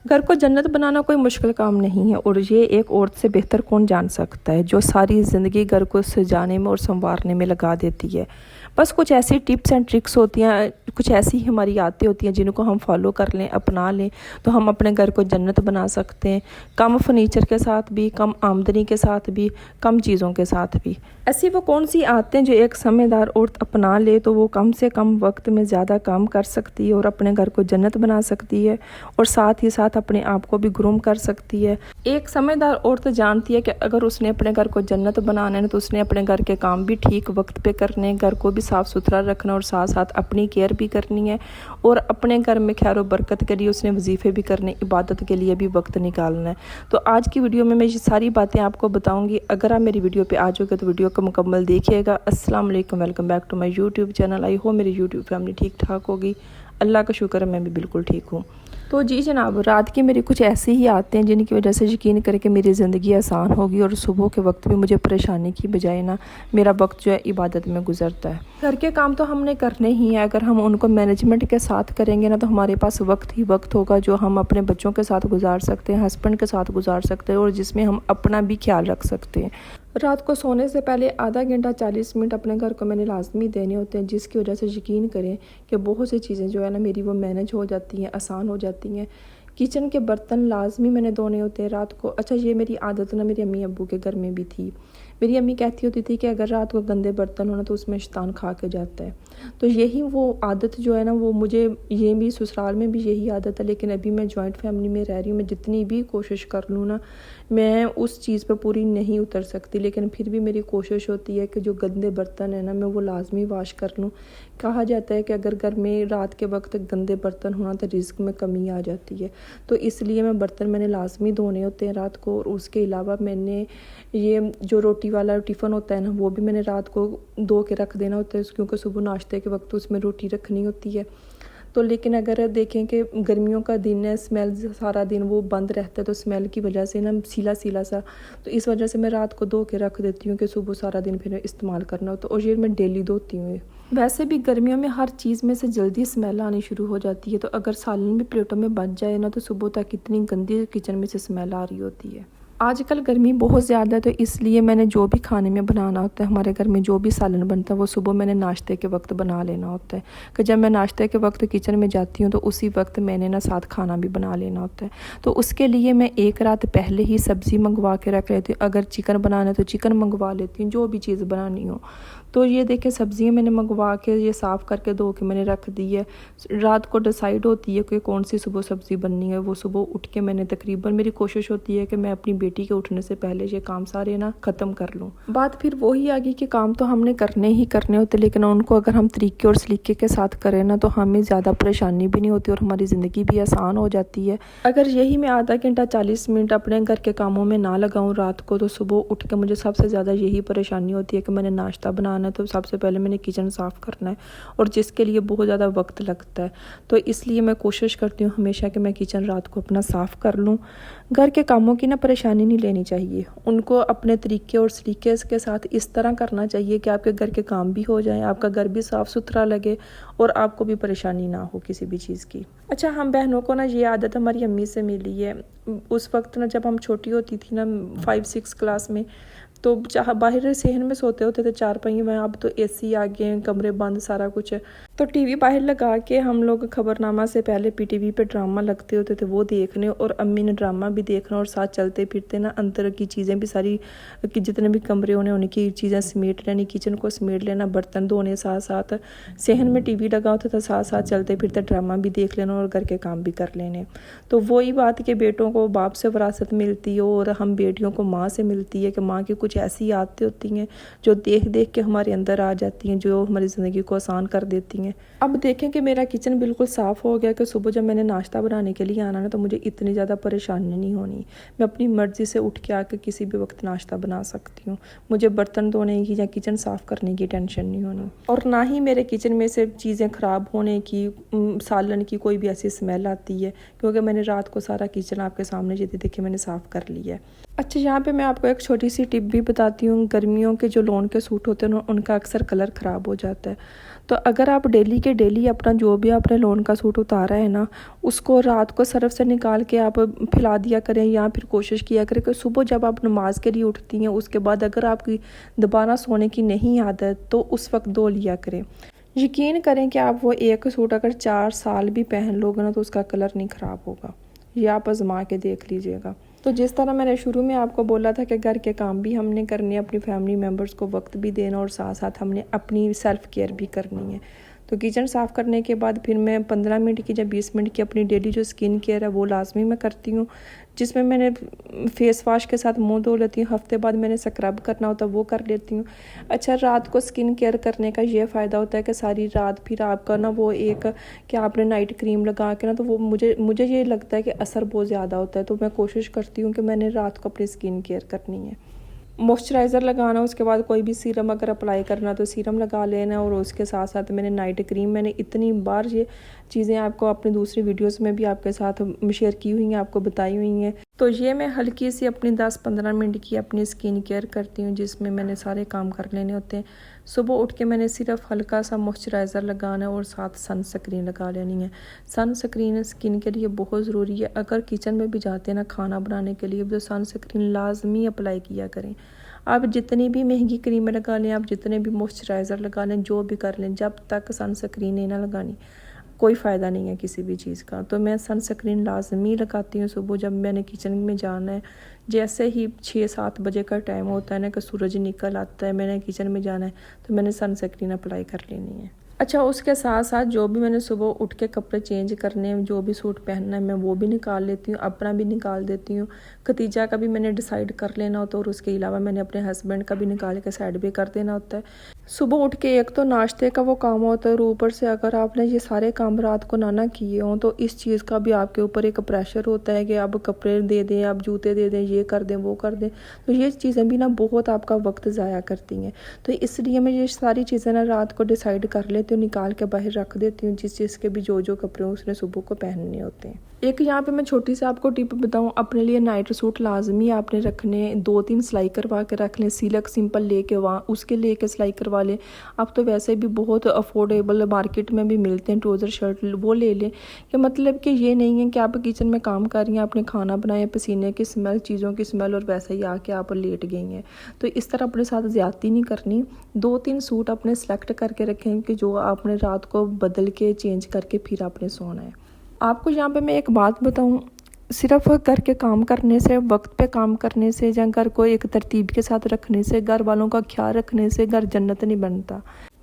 घर को जन्नत बनाना कोई मुश्किल काम नहीं है और ये एक औरत से बेहतर कौन जान सकता है जो सारी ज़िंदगी घर को सजाने में और संवारने में लगा देती है। बस कुछ ऐसी टिप्स एंड ट्रिक्स होती हैं, कुछ ऐसी हमारी आदतें होती हैं जिनको हम फॉलो कर लें, अपना लें तो हम अपने घर को जन्नत बना सकते हैं। कम फर्नीचर के साथ भी, कम आमदनी के साथ भी, कम चीज़ों के साथ भी। ऐसी वो कौन सी आदतें जो एक समझदार औरत अपना ले तो वो कम से कम वक्त में ज़्यादा काम कर सकती है और अपने घर को जन्नत बना सकती है और साथ ही साथ अपने आप को भी ग्रूम कर सकती है। एक समझदार औरत जानती है कि अगर उसने अपने घर को जन्नत बनाना है तो उसने अपने घर के काम भी ठीक वक्त पे करने, घर को भी साफ़ सुथरा रखना और साथ साथ अपनी केयर भी करनी है और अपने घर में खैर व बरकत के लिए उसने वजीफ़े भी करने, इबादत के लिए भी वक्त निकालना है। तो आज की वीडियो में मैं ये सारी बातें आपको बताऊंगी। अगर आप मेरी वीडियो पे आ जाओगे तो वीडियो को मुकम्मल देखिएगा। अस्सलाम वालेकुम, welcome back to my YouTube channel. आई हो मेरी यूट्यूब फैमिली ठीक ठाक होगी। अल्लाह का शुक्र है मैं भी बिल्कुल ठीक हूँ। तो जी जनाब, रात की मेरी कुछ ऐसी ही आदतें हैं जिनकी वजह से यकीन करके मेरी ज़िंदगी आसान होगी और सुबह के वक्त भी मुझे परेशानी की बजाय ना मेरा वक्त जो है इबादत में गुजरता है। घर के काम तो हमने करने ही है, अगर हम उनको मैनेजमेंट के साथ करेंगे ना तो हमारे पास वक्त ही वक्त होगा जो हम अपने बच्चों के साथ गुजार सकते हैं, हस्बैंड के साथ गुजार सकते हैं और जिसमें हम अपना भी ख्याल रख सकते हैं। रात को सोने से पहले आधा घंटा 40 मिनट अपने घर को मैंने लाजमी देने होते हैं, जिसकी वजह से यकीन करें कि बहुत सी चीज़ें जो है ना मेरी वो मैनेज हो जाती हैं, आसान हो जाती हैं। किचन के बर्तन लाजमी मैंने धोने होते हैं रात को। अच्छा, ये मेरी आदत ना मेरी अम्मी अब्बू के घर में भी थी। मेरी अम्मी कहती होती थी कि अगर रात को गंदे बर्तन होना तो उसमें शैतान खा के जाता है। तो यही वो आदत जो है ना वो मुझे, ये भी ससुराल में भी यही आदत है, लेकिन अभी मैं जॉइंट फैमिली में रह रही हूँ। मैं जितनी भी कोशिश कर लूँ ना मैं उस चीज़ पर पूरी नहीं उतर सकती, लेकिन फिर भी मेरी कोशिश होती है कि जो गंदे बर्तन है ना मैं वो लाजमी वाश कर लूँ। कहा जाता है कि अगर घर में रात के वक्त गंदे बर्तन होना तो रिस्क में कमी आ जाती है, तो इसलिए मैंने लाजमी धोने होते हैं रात को। और उसके अलावा मैंने ये जो रोटी वाला टिफ़िन होता है ना वो भी मैंने रात को धो के रख देना होता है, क्योंकि सुबह नाश्ते के वक्त उसमें रोटी रखनी होती है। तो लेकिन अगर देखें कि गर्मियों का दिन है, स्मेल सारा दिन वो बंद रहता है, तो स्मेल की वजह से ना सीला सीला सा, तो इस वजह से मैं रात को धो के रख देती हूँ कि सुबह सारा दिन फिर इस्तेमाल करना हो। तो और ये मैं डेली धोती हूँ। वैसे भी गर्मियों में हर चीज़ में से जल्दी स्मेल आनी शुरू हो जाती है, तो अगर सालन भी प्लेटों में बच जाए ना तो सुबह तक इतनी गंदी किचन में से स्मेल आ रही होती है। आजकल गर्मी बहुत ज़्यादा है, तो इसलिए मैंने जो भी खाने में बनाना होता है, हमारे घर में जो भी सालन बनता है वो सुबह मैंने नाश्ते के वक्त बना लेना होता है कि जब मैं नाश्ते के वक्त किचन में जाती हूँ तो उसी वक्त मैंने ना साथ खाना भी बना लेना होता है। तो उसके लिए मैं एक रात पहले ही सब्ज़ी मंगवा के रख लेती हूँ। अगर चिकन बनाना है तो चिकन मंगवा लेती हूँ, जो भी चीज़ बनानी हो। तो ये देखिए सब्ज़ियाँ मैंने मंगवा के ये साफ़ करके धो के मैंने रख दी है। रात को डिसाइड होती है कि कौन सी सुबह सब्ज़ी बननी है, वो सुबह उठ के मैंने तकरीबन, मेरी कोशिश होती है कि मैं अपनी बेटी के उठने से पहले ये काम सारे ना ख़त्म कर लूँ। बात फिर वही आ गई कि काम तो हमने करने ही करने होते, लेकिन उनको अगर हम तरीके और सलीके के साथ करें ना तो हमें ज़्यादा परेशानी भी नहीं होती और हमारी ज़िंदगी भी आसान हो जाती है। अगर यही मैं आधा घंटा 40 मिनट अपने घर के कामों में ना लगाऊँ रात को, तो सुबह उठ के मुझे सबसे ज़्यादा यही परेशानी होती है कि मैंने नाश्ता बनाना है, तो सबसे पहले मैंने किचन साफ़ करना है और जिसके लिए बहुत ज़्यादा वक्त लगता है। तो इसलिए मैं कोशिश करती हूँ हमेशा कि मैं किचन रात को अपना साफ़ कर लूँ। घर के कामों की ना परेशानी नहीं लेनी चाहिए, उनको अपने तरीके और सलीके के साथ इस तरह करना चाहिए कि आपके घर के काम भी हो जाएं, आपका घर भी साफ़ सुथरा लगे और आपको भी परेशानी ना हो किसी भी चीज़ की। अच्छा, हम बहनों को ना ये आदत हमारी अम्मी से मिली है। उस वक्त ना जब हम छोटी होती थी ना 5-6 क्लास में, तो जहाँ बाहर सहन में सोते होते थे चारपाई में, अब तो एसी आ गए हैं, कमरे बंद, सारा कुछ है। तो टीवी बाहर लगा के हम लोग खबरनामा से पहले पीटीवी पे ड्रामा लगते होते थे वो देखने, और अम्मी ने ड्रामा भी देखना और साथ चलते फिरते ना अंदर की चीज़ें भी सारी कि जितने भी कमरे होने उनकी चीज़ें समेट लेनी, किचन को समेट लेना, बर्तन धोने, साथ साथ सहन में टीवी लगा होता था, साथ साथ चलते फिरते ड्रामा भी देख लेना और घर के काम भी कर लेने। तो वही बात कि बेटों को बाप से विरासत मिलती है और हम बेटियों को माँ से मिलती है कि माँ की कुछ ऐसी आदतें होती हैं जो देख देख के हमारे अंदर आ जाती हैं, जो हमारी ज़िंदगी को आसान कर देती हैं। अब देखें कि मेरा किचन बिल्कुल साफ़ हो गया कि सुबह जब मैंने नाश्ता बनाने के लिए आना ना तो मुझे इतनी ज़्यादा परेशानी नहीं होनी। मैं अपनी मर्ज़ी से उठ के आकर किसी भी वक्त नाश्ता बना सकती हूँ। मुझे बर्तन धोने की या किचन साफ़ करने की टेंशन नहीं होनी, और ना ही मेरे किचन में से चीज़ें ख़राब होने की, सालन की कोई भी ऐसी स्मेल आती है, क्योंकि मैंने रात को सारा किचन आपके सामने जो देखिए मैंने साफ़ कर लिया है। अच्छा, यहाँ पे मैं आपको एक छोटी सी टिप भी बताती हूँ। गर्मियों के जो लॉन के सूट होते हैं उनका अक्सर कलर ख़राब हो जाता है, तो अगर आप डेली के डेली अपना जो भी आपने लोन का सूट उतारा है ना, उसको रात को सर्फ से निकाल के आप फैला दिया करें, या फिर कोशिश किया करें कि सुबह जब आप नमाज के लिए उठती हैं उसके बाद अगर आपकी दोबारा सोने की नहीं आदत तो उस वक्त धो लिया करें। यकीन करें कि आप वो एक सूट अगर 4 साल भी पहन लोगे ना तो उसका कलर नहीं ख़राब होगा। ये आप आजमा के देख लीजिएगा। तो जिस तरह मैंने शुरू में आपको बोला था कि घर के काम भी हमने करने, अपनी फैमिली मेम्बर्स को वक्त भी देना और साथ साथ हमने अपनी सेल्फ़ केयर भी करनी है। तो किचन साफ़ करने के बाद फिर मैं 15 मिनट की या 20 मिनट की अपनी डेली जो स्किन केयर है वो लाजमी मैं करती हूँ, जिसमें मैंने फेस वाश के साथ मुंह धो लेती हूँ। हफ्ते बाद मैंने स्क्रब करना होता है वो कर लेती हूँ। अच्छा, रात को स्किन केयर करने का ये फ़ायदा होता है कि सारी रात फिर आपका ना वो एक कि आपने नाइट क्रीम लगा के ना तो वो मुझे ये लगता है कि असर बहुत ज़्यादा होता है। तो मैं कोशिश करती हूँ कि मैंने रात को अपनी स्किन केयर करनी है। मॉइस्चराइज़र लगाना, उसके बाद कोई भी सीरम अगर अप्लाई करना तो सीरम लगा लेना, और उसके साथ साथ मैंने नाइट क्रीम, मैंने इतनी बार ये चीज़ें आपको अपनी दूसरी वीडियोस में भी आपके साथ शेयर की हुई हैं, आपको बताई हुई हैं। तो ये मैं हल्की सी अपनी 10-15 मिनट की अपनी स्किन केयर करती हूँ, जिसमें मैंने सारे काम कर लेने होते हैं। सुबह उठ के मैंने सिर्फ हल्का सा मॉइस्चराइज़र लगाना है और साथ सनस्क्रीन लगा लेनी है। सनस्क्रीन स्किन के लिए बहुत ज़रूरी है। अगर किचन में भी जाते हैं ना खाना बनाने के लिए तो सनस्क्रीन लाजमी अप्लाई किया करें। आप जितनी भी महंगी क्रीमें लगा लें, आप जितने भी मॉइस्चराइज़र लगा लें, जो भी कर लें, जब तक सनस्क्रीन नहीं ना लगानी कोई फ़ायदा नहीं है किसी भी चीज़ का। तो मैं सनस्क्रीन लाजमी लगाती हूँ सुबह जब मैंने किचन में जाना है। जैसे ही 6-7 बजे का टाइम होता है ना कि सूरज निकल आता है, मैंने किचन में जाना है तो मैंने सनस्क्रीन अप्लाई कर लेनी है। अच्छा, उसके साथ साथ जो भी मैंने सुबह उठ के कपड़े चेंज करने हैं, जो भी सूट पहनना है मैं वो भी निकाल लेती हूँ, अपना भी निकाल देती हूँ। खतीजा का भी मैंने डिसाइड कर लेना होता है और उसके अलावा मैंने अपने हस्बैंड का भी निकाल के साइड भी कर देना होता है। सुबह उठ के एक तो नाश्ते का वो काम होता है और ऊपर से अगर आपने ये सारे काम रात को ना किए हों तो इस चीज़ का भी आपके ऊपर एक प्रेशर होता है कि अब कपड़े दे दें, अब जूते दे दें, ये कर दें, वो कर दें। तो ये चीज़ें भी ना बहुत आपका वक्त ज़ाया करती हैं। तो इसलिए मैं ये सारी चीज़ें ना रात को डिसाइड कर लेती हूँ, निकाल के बाहर रख देती हूँ, जिस चीज़ के भी जो कपड़े उसने सुबह को पहनने होते हैं। एक यहाँ पे मैं छोटी सी आपको टिप बताऊँ, अपने लिए नाइट सूट लाजमी आपने रखने, 2-3 सिलाई करवा के रख लें, सिलक सिंपल लेके वहाँ उसके लेके सिलाई करवा लें। अब तो वैसे भी बहुत अफोर्डेबल मार्केट में भी मिलते हैं ट्राउज़र शर्ट, वो ले लें। कि मतलब कि ये नहीं है कि आप किचन में काम कर रही हैं, आपने खाना बनाया, पसीने की स्मेल, चीज़ों की स्मेल और वैसे ही आके आप लेट गई हैं। तो इस तरह अपने साथ ज़्यादती नहीं करनी। 2-3 सूट अपने सेलेक्ट करके रखें कि जो आपने रात को बदल के चेंज करके फिर आपने सोना है। आपको यहाँ पे मैं एक बात बताऊँ, सिर्फ घर के काम करने से, वक्त पे काम करने से या घर को एक तरतीब के साथ रखने से, घर वालों का ख्याल रखने से घर जन्नत नहीं बनता।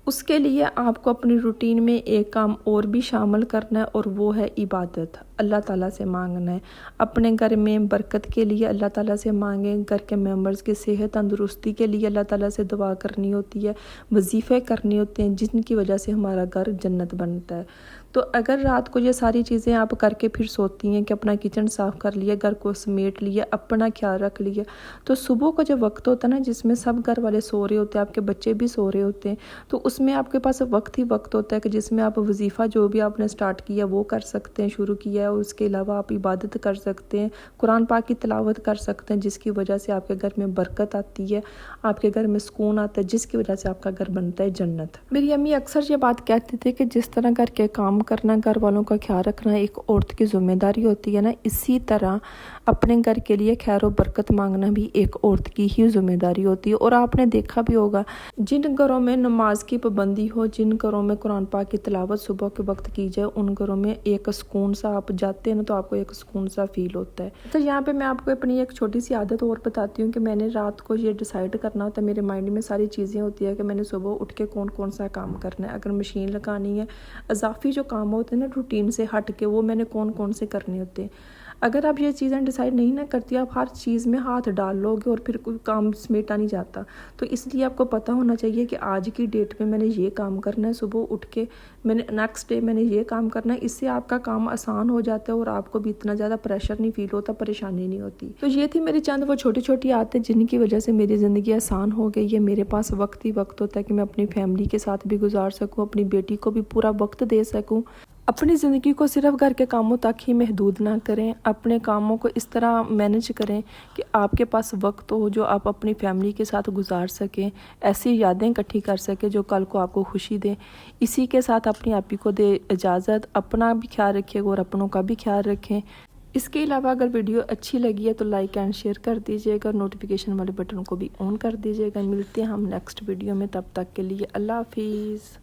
उसके लिए आपको अपनी रूटीन में एक काम और भी शामिल करना है और वो है इबादत। अल्लाह ताला से मांगना है। अपने घर में बरकत के लिए अल्लाह ताला से मांगें, घर के मेंबर्स की सेहत तंदुरुस्ती के लिए अल्लाह ताला से दुआ करनी होती है, वजीफ़े करने होते हैं जिनकी वजह से हमारा घर जन्नत बनता है। तो अगर रात को ये सारी चीज़ें आप करके फिर सोती हैं कि अपना किचन साफ़ कर लिया, घर को समेट लिया, अपना ख्याल रख लिया, तो सुबह का जो वक्त होता है ना जिसमें सब घर वाले सो रहे होते हैं, आपके बच्चे भी सो रहे होते हैं, तो उसमें आपके पास वक्त ही वक्त होता है कि जिसमें आप वजीफ़ा जो भी आपने स्टार्ट किया वो कर सकते हैं, शुरू किया है, और उसके अलावा आप इबादत कर सकते हैं, कुरान पाक की तिलावत कर सकते हैं, जिसकी वजह से आपके घर में बरकत आती है, आपके घर में सुकून आता है, जिसकी वजह से आपका घर बनता है जन्नत। मेरी अम्मी अक्सर ये बात कहती थी कि जिस तरह घर के काम करना, घर वालों का ख्याल रखना एक औरत की जिम्मेदारी होती है ना, इसी तरह अपने घर के लिए खैर और बरकत मांगना भी एक औरत की ही जिम्मेदारी होती है। और आपने देखा भी होगा जिन घरों में नमाज की पाबंदी हो, जिन घरों में कुरान पाक की तिलावत सुबह के वक्त की जाए, उन घरों में एक सुकून सा, आप जाते हैं ना तो आपको एक सुकून सा फील होता है। तो यहाँ पे मैं आपको अपनी एक छोटी सी आदत और बताती हूँ कि मैंने रात को ये डिसाइड करना होता है, मेरे माइंड में सारी चीज़ें होती है कि मैंने सुबह उठ के कौन कौन सा काम करना है। अगर मशीन लगानी है, इजाफी जो काम होते हैं ना रूटीन से हट के, वो मैंने कौन कौन से करने होते हैं। अगर आप ये चीज़ें डिसाइड नहीं ना करती, आप हर चीज़ में हाथ डाल लोगे और फिर कोई काम समेटा नहीं जाता। तो इसलिए आपको पता होना चाहिए कि आज की डेट में मैंने ये काम करना है, सुबह उठ के मैंने नेक्स्ट डे मैंने ये काम करना है। इससे आपका काम आसान हो जाता है और आपको भी इतना ज़्यादा प्रेशर नहीं फील होता, परेशानी नहीं होती। तो ये थी मेरी चंद वो छोटी छोटी आदतें जिनकी वजह से मेरी ज़िंदगी आसान हो गई है। मेरे पास वक्त ही वक्त होता है कि मैं अपनी फैमिली के साथ भी गुजार सकूँ, अपनी बेटी को भी पूरा वक्त दे सकूँ। अपनी ज़िंदगी को सिर्फ घर के कामों तक ही महदूद ना करें। अपने कामों को इस तरह मैनेज करें कि आपके पास वक्त हो जो आप अपनी फैमिली के साथ गुजार सकें, ऐसी यादें इकट्ठी कर सकें जो कल को आपको खुशी दें। इसी के साथ अपनी आप ही को दे इजाज़त। अपना भी ख्याल रखिएगा और अपनों का भी ख्याल रखें। इसके अलावा अगर वीडियो अच्छी लगी है तो लाइक एंड शेयर कर दीजिएगा, नोटिफिकेशन वाले बटन को भी ऑन कर दीजिएगा। मिलते हैं हम नेक्स्ट वीडियो में, तब तक के लिए अल्लाह हाफिज़।